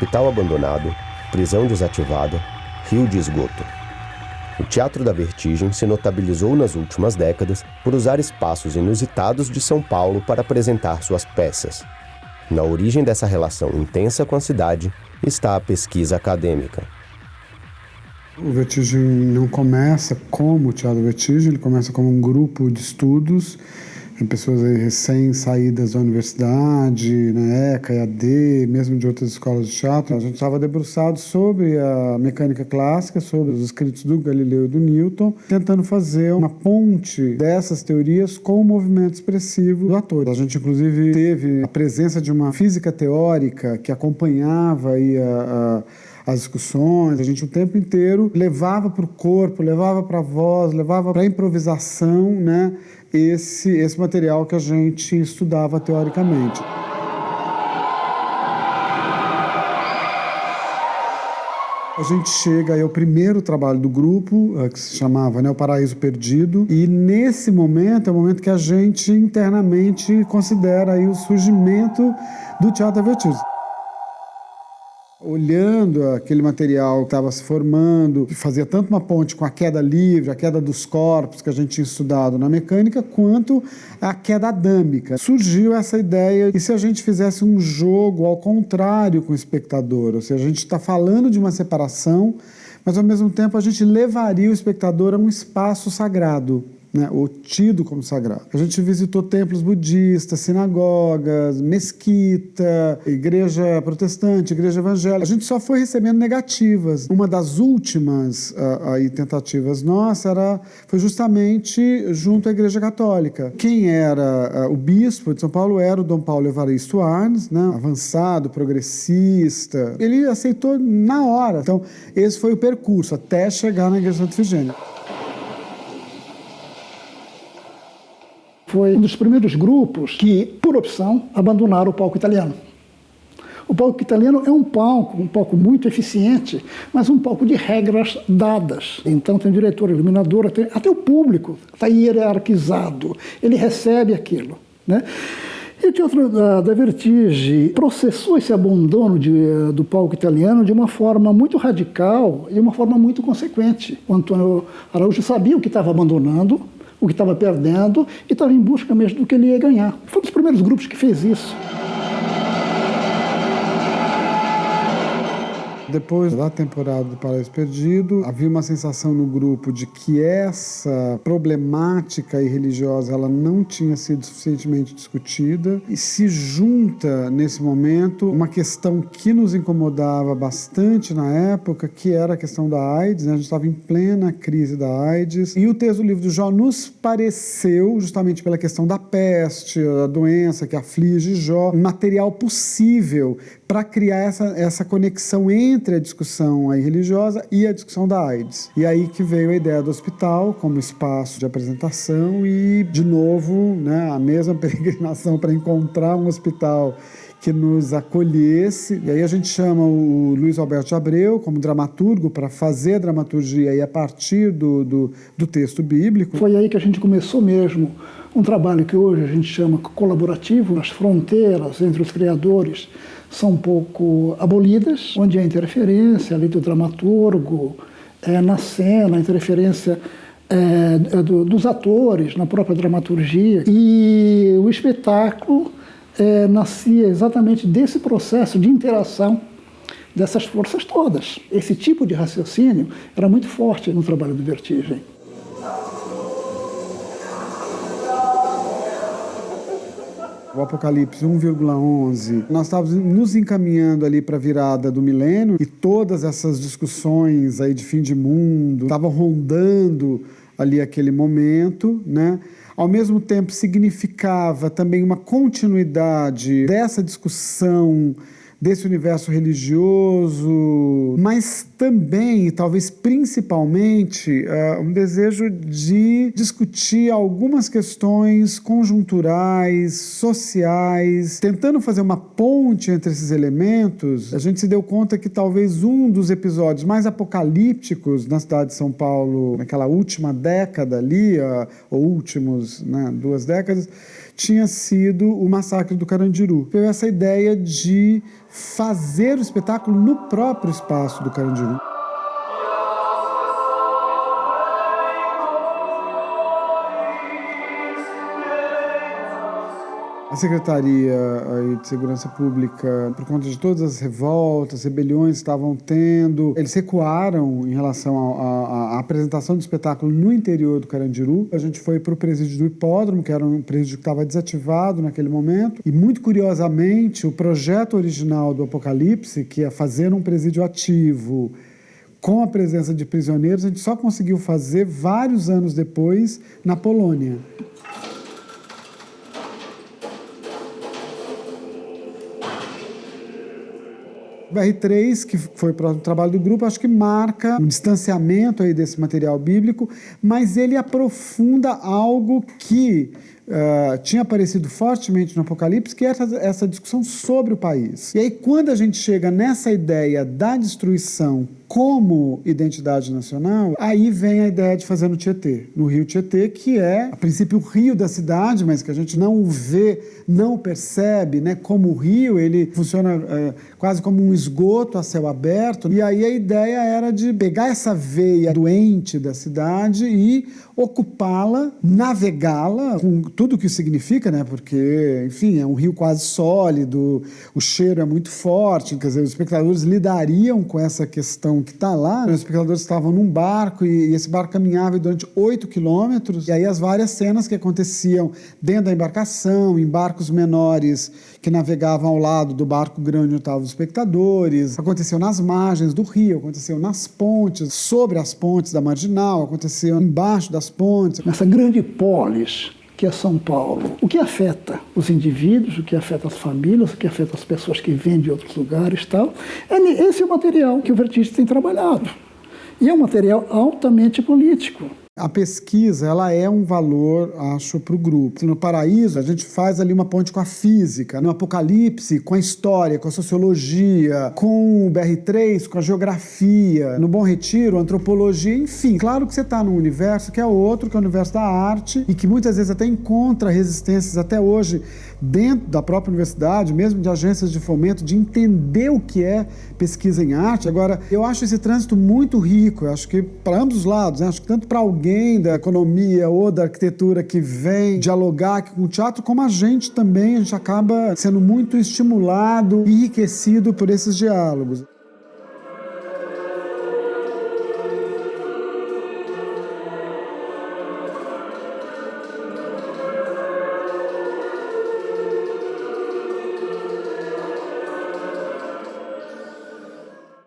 hospital abandonado, prisão desativada, rio de esgoto. O Teatro da Vertigem se notabilizou nas últimas décadas por usar espaços inusitados de São Paulo para apresentar suas peças. Na origem dessa relação intensa com a cidade está a pesquisa acadêmica. O Vertigem não começa como o Teatro da Vertigem, ele começa como um grupo de estudos, pessoas recém-saídas da universidade, na ECA, EAD, mesmo de outras escolas de teatro. A gente estava debruçado sobre a mecânica clássica, sobre os escritos do Galileu e do Newton, tentando fazer uma ponte dessas teorias com o movimento expressivo do ator. A gente, inclusive, teve a presença de uma física teórica que acompanhava aí as discussões. A gente o tempo inteiro levava para o corpo, levava para a voz, levava para a improvisação, né, esse material que a gente estudava teoricamente. A gente chega aí ao primeiro trabalho do grupo, que se chamava, né, O Paraíso Perdido, e nesse momento é o momento que a gente internamente considera aí o surgimento do Teatro da Vertigem. Olhando aquele material que estava se formando, que fazia tanto uma ponte com a queda livre, a queda dos corpos que a gente tinha estudado na mecânica, quanto a queda adâmica. Surgiu essa ideia, e se a gente fizesse um jogo ao contrário com o espectador? Ou seja, a gente está falando de uma separação, mas ao mesmo tempo a gente levaria o espectador a um espaço sagrado, né, ou tido como sagrado. A gente visitou templos budistas, sinagogas, mesquita, igreja protestante, igreja evangélica. A gente só foi recebendo negativas. Uma das últimas tentativas nossas foi justamente junto à Igreja Católica. Quem era o bispo de São Paulo era o Dom Paulo Evaristo Arnes, né, avançado, progressista. Ele aceitou na hora. Então, esse foi o percurso até chegar na Igreja Santa Efigênia. Foi um dos primeiros grupos que, por opção, abandonaram o palco italiano. O palco italiano é um palco muito eficiente, mas um palco de regras dadas. Então tem diretor, iluminador, até o público está hierarquizado, ele recebe aquilo, né? E o Teatro da Vertigem processou esse abandono do palco italiano de uma forma muito radical e uma forma muito consequente. O Antônio Araújo sabia o que estava abandonando, o que estava perdendo, e estava em busca mesmo do que ele ia ganhar. Foi um dos primeiros grupos que fez isso. Depois da temporada do Paraíso Perdido, havia uma sensação no grupo de que essa problemática e religiosa ela não tinha sido suficientemente discutida, e se junta, nesse momento, uma questão que nos incomodava bastante na época, que era a questão da AIDS, né? A gente estava em plena crise da AIDS, e o texto do livro do Jó nos pareceu, justamente pela questão da peste, a doença que aflige Jó, um material possível para criar essa conexão entre a discussão aí religiosa e a discussão da AIDS. E aí que veio a ideia do hospital como espaço de apresentação e, de novo, né, a mesma peregrinação para encontrar um hospital que nos acolhesse. E aí a gente chama o Luiz Alberto de Abreu como dramaturgo para fazer a dramaturgia aí a partir do texto bíblico. Foi aí que a gente começou mesmo um trabalho que hoje a gente chama colaborativo. As fronteiras entre os criadores são um pouco abolidas, onde a interferência ali do dramaturgo na cena, a interferência dos atores na própria dramaturgia. E o espetáculo nascia exatamente desse processo de interação dessas forças todas. Esse tipo de raciocínio era muito forte no trabalho do Vertigem. O Apocalipse 1,11, nós estávamos nos encaminhando ali para a virada do milênio, e todas essas discussões aí de fim de mundo estavam rondando ali aquele momento, né? Ao mesmo tempo significava também uma continuidade dessa discussão, desse universo religioso, mas também, e talvez principalmente, um desejo de discutir algumas questões conjunturais, sociais, tentando fazer uma ponte entre esses elementos. A gente se deu conta que talvez um dos episódios mais apocalípticos na cidade de São Paulo, naquela última década ali, ou últimos, né, 2 décadas, tinha sido o massacre do Carandiru. Teve essa ideia de fazer o espetáculo no próprio espaço do Carandiru. A Secretaria de Segurança Pública, por conta de todas as revoltas, rebeliões que estavam tendo, eles recuaram em relação à apresentação do espetáculo no interior do Carandiru. A gente foi para o presídio do Hipódromo, que era um presídio que estava desativado naquele momento, e muito curiosamente, o projeto original do Apocalipse, que ia fazer um presídio ativo com a presença de prisioneiros, a gente só conseguiu fazer vários anos depois na Polônia. O BR3, que foi o próximo trabalho do grupo, acho que marca um distanciamento aí desse material bíblico, mas ele aprofunda algo que tinha aparecido fortemente no Apocalipse, que é essa discussão sobre o país. E aí, quando a gente chega nessa ideia da destruição como identidade nacional, aí vem a ideia de fazer no Tietê, no rio Tietê, que é, a princípio, o rio da cidade, mas que a gente não o vê, não o percebe, né? Como o rio, ele funciona quase como um esgoto a céu aberto. E aí a ideia era de pegar essa veia doente da cidade e ocupá-la, navegá-la, com tudo o que isso significa, né? Porque, enfim, é um rio quase sólido, o cheiro é muito forte, quer dizer, os espectadores lidariam com essa questão que está lá. Os espectadores estavam num barco e esse barco caminhava durante 8 quilômetros, e aí as várias cenas que aconteciam dentro da embarcação, em barcos menores que navegavam ao lado do barco grande onde estavam os espectadores, aconteceu nas margens do rio, aconteceu nas pontes, sobre as pontes da Marginal, aconteceu embaixo das pontes. Nessa grande polis que é São Paulo, o que afeta os indivíduos, o que afeta as famílias, o que afeta as pessoas que vêm de outros lugares e tal, esse é o material que o Vertigem tem trabalhado. E é um material altamente político. A pesquisa, ela é um valor, acho, para o grupo. No Paraíso, a gente faz ali uma ponte com a física. No Apocalipse, com a história, com a sociologia. Com o BR3, com a geografia. No Bom Retiro, antropologia, enfim. Claro que você está num universo que é outro, que é o universo da arte, e que muitas vezes até encontra resistências até hoje dentro da própria universidade, mesmo de agências de fomento, de entender o que é pesquisa em arte. Agora, eu acho esse trânsito muito rico. Eu acho que para ambos os lados, né? Acho que tanto para alguém da economia ou da arquitetura que vem dialogar com o teatro, como a gente também, a gente acaba sendo muito estimulado e enriquecido por esses diálogos.